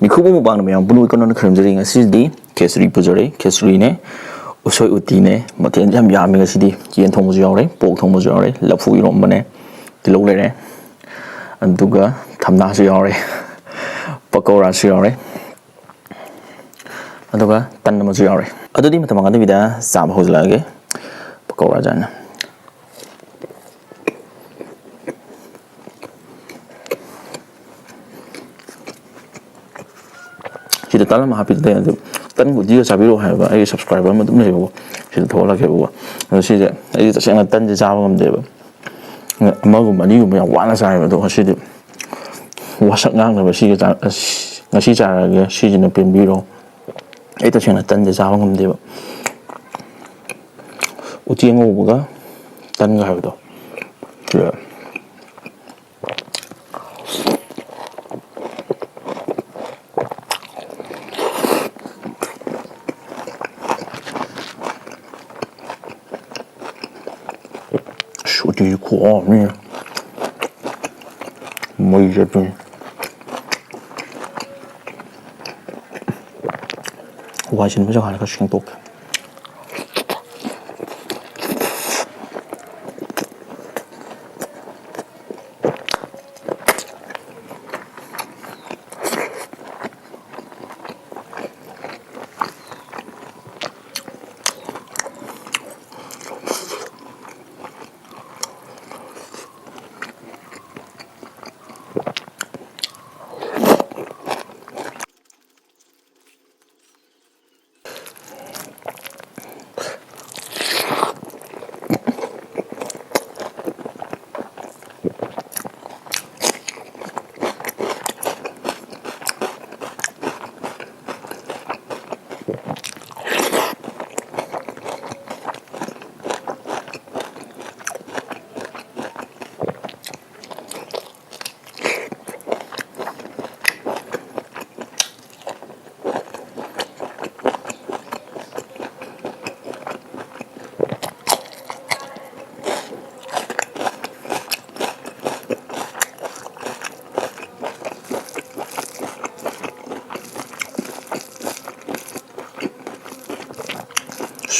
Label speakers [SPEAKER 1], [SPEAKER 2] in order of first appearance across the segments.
[SPEAKER 1] 미쿠보 무방는 그냥 블루 이코노는 그런 저리 ngasi디 케스리 부저리 케스리네 우소이 우티네 뭐텐 참 야미 ngasi디 yen 통무주 야오래 복 통무주 야오래 라푸 이롬바네 딜로 레네 안두가 탐나수 야오래 pakorasu yaure aduga tanmasu yaure adudi matama ngadu bida sam hozlage pakora jana sida tala ma happy de tan gu dia sabiro ha ba ai subscriber ma dum le bo sida thola ke bo sida ai ta sang tan je jawa ngam de ba amagu mani gu ma wana sa ba do sida wasak ngang na ba sida ngasi jarage sida pen biro ai ta sang tan je jawa ngam de ba uti ngobuga tan ga ha do 어디 고아 니 뭐 이제 좀 와신 부정 하나가 행복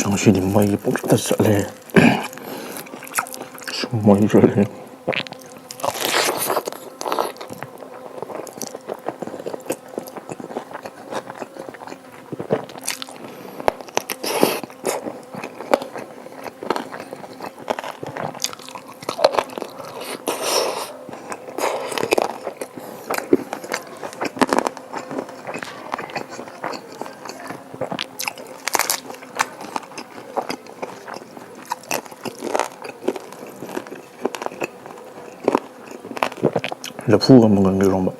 [SPEAKER 1] 정신이 뭐 이게 뽑혔다 썰래 뭐 이럴래 라푸가 뭔가 이런 거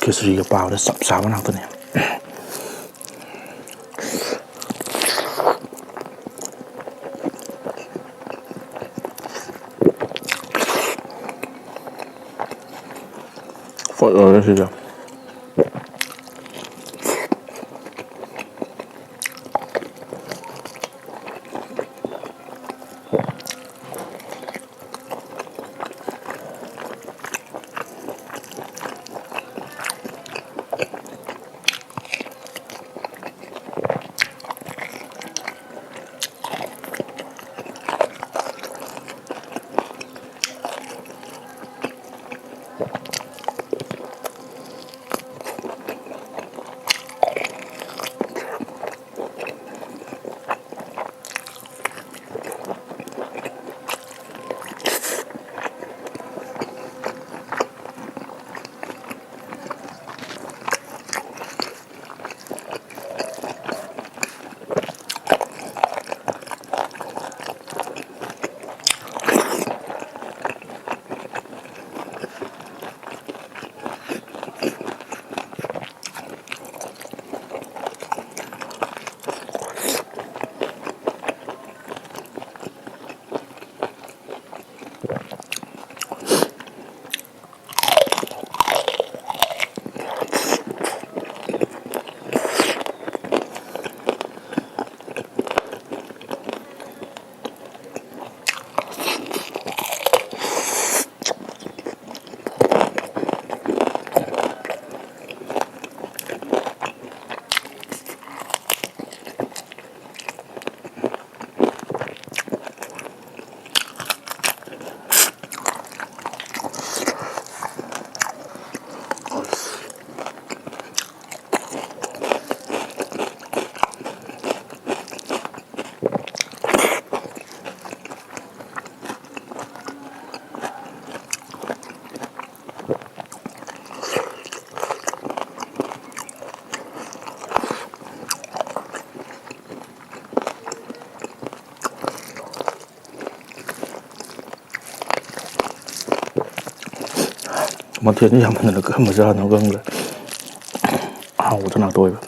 [SPEAKER 1] kesuliga bao đã sập sáo nào thôi nè phật rồi đó thì ꯃꯊꯦꯜꯗꯤ ꯌꯥꯝꯃꯟꯗꯅ ꯀꯔꯝꯕ ꯆꯥꯅꯣ ꯈꯪꯗ꯭ꯔꯦ ꯑꯍꯥꯎꯕꯗ ꯉꯥꯛꯇ ꯑꯣꯏꯕ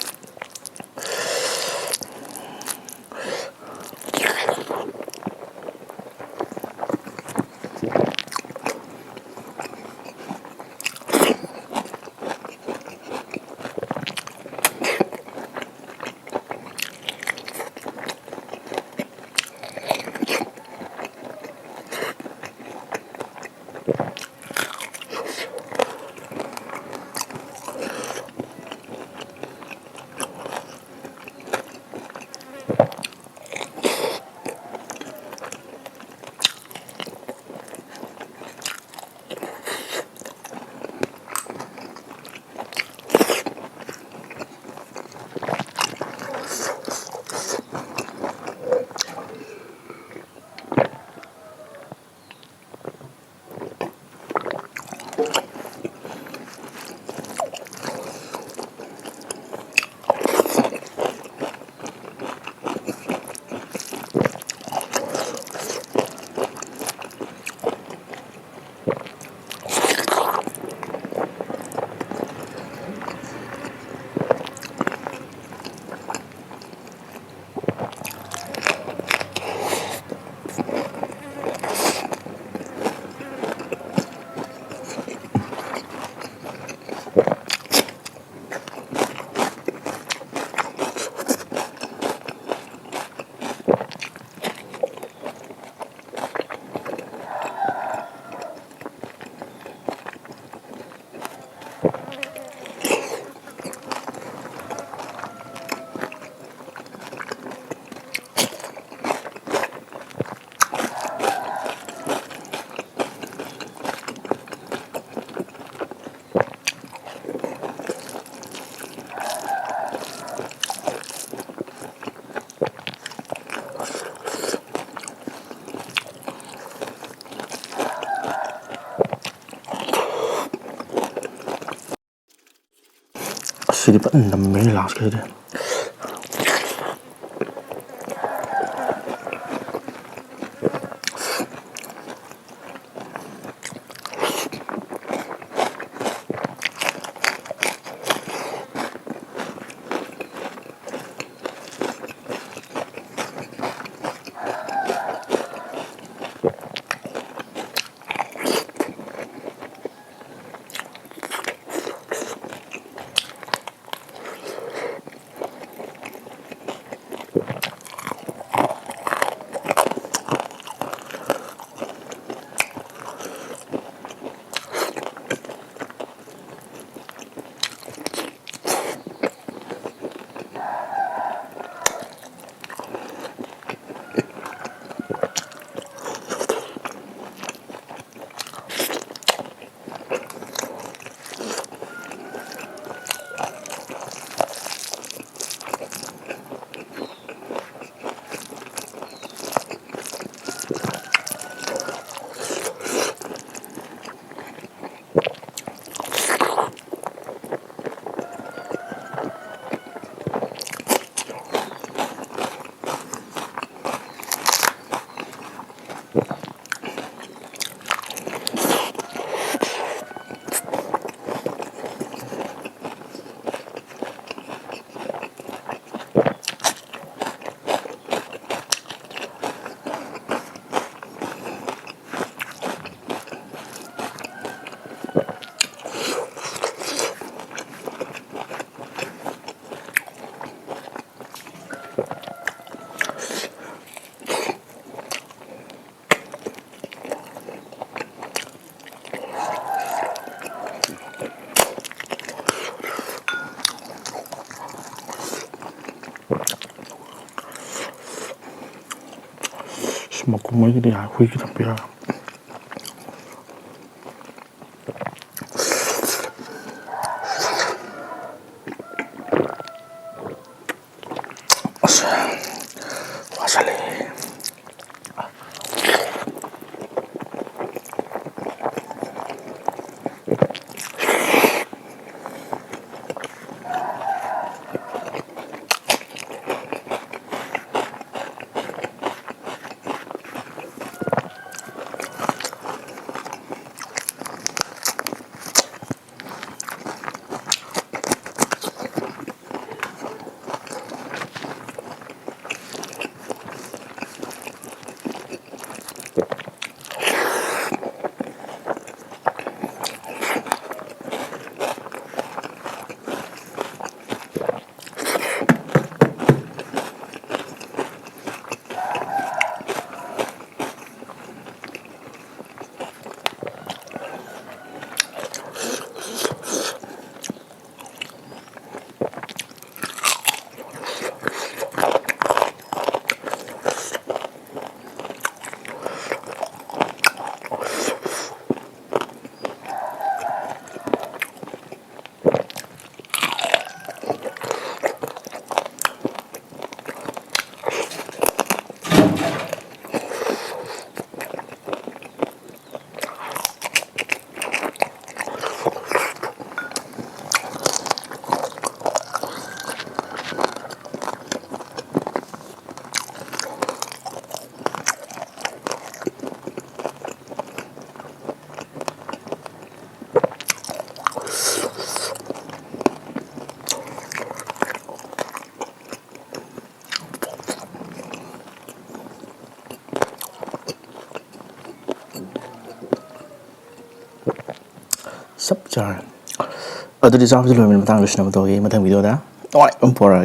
[SPEAKER 1] ꯑꯁꯤꯗꯤ ꯐꯖꯅ ꯅꯝꯃꯦ ꯂꯥꯁꯀꯤꯗꯤ ꯃꯈꯣꯡ ꯃꯣꯏꯒꯤꯗꯤ ꯍꯨꯏ ꯈꯤꯇꯪ ꯄꯤꯔ ꯑꯁ ꯋꯥꯁꯜꯂꯦ sắp trời ở tôi đi sau cái lời mình tăng được năm tôi cái mà thằng video đó tôi không bỏ ra